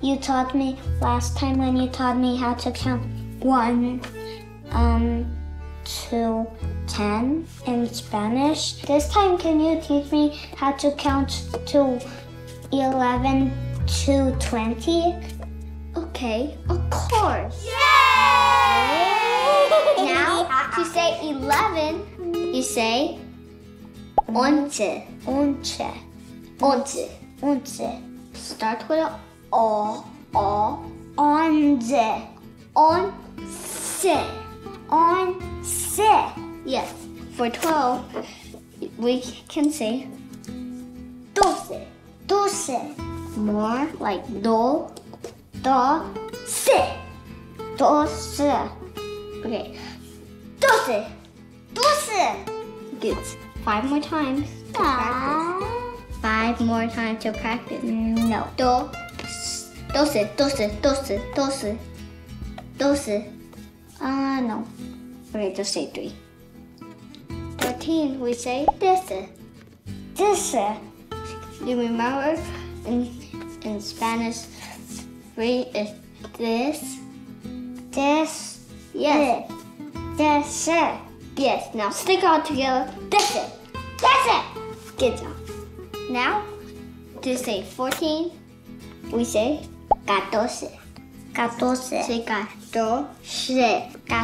you taught me last time when you taught me how to count 1 to 10 in Spanish. This time, can you teach me how to count to 11 to 20? Okay, of course. Yay! Now, to say 11, you say 11. 11. 11. 11. Start with a O. O. 11. 11. 11. Yes. For 12, we can say 12. 12. More like do, do, se. 12. Okay. 12. 12. Good. 5 more times to practice. 5 more times to practice. No. Do, 12, 12, 12, 12, 12. No. Okay, just say 3. 13, we say this. This. You remember in Spanish, 3 is this. This. Yes. This. Yes. Now stick all together. This. This. Good job. Now, to say 14, we say 14. 14. Say 14. 14.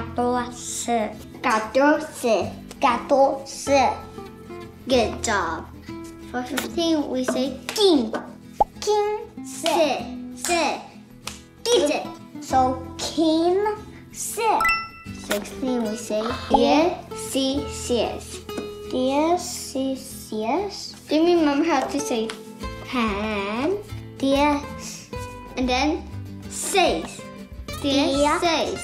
14. 14. Good job. For 15, we say 15. 15. 15. So 15. 16, we say 16. 16. Do you remember how to say 10? 10. And then 6. 16. 16.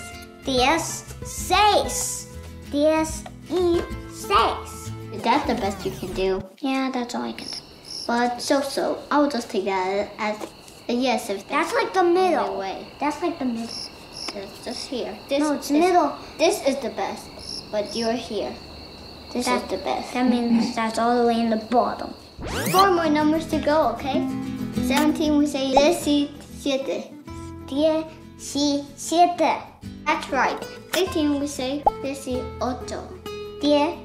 That's the best you can do. Yeah, that's all I can do. But so, I will just take that as a yes if That's like the middle. way. That's like the middle. It's just here. No, it's middle. This is the best, but you're here. This is the best. That means that's all the way in the bottom. 4 more numbers to go, okay? 17, we say 17. 17. That's right. 18, we say 18. 18.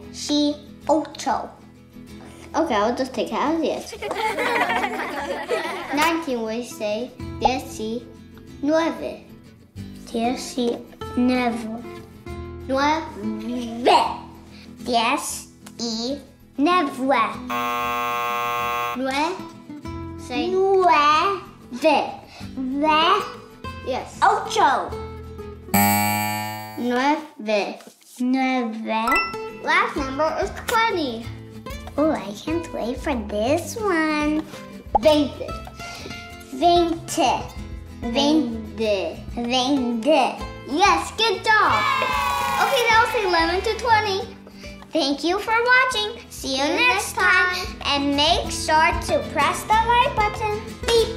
Okay, I'll just take it as yes. 19, we say 19. 19. 9. 9. Say 9. yes. 8. 9. 9. Last number is 20. Oh, I can't wait for this one. 20. 20. 20. Yes, good job. Okay, now say 11 to 20. Thank you for watching. See you next time. And make sure to press the like button. Beep.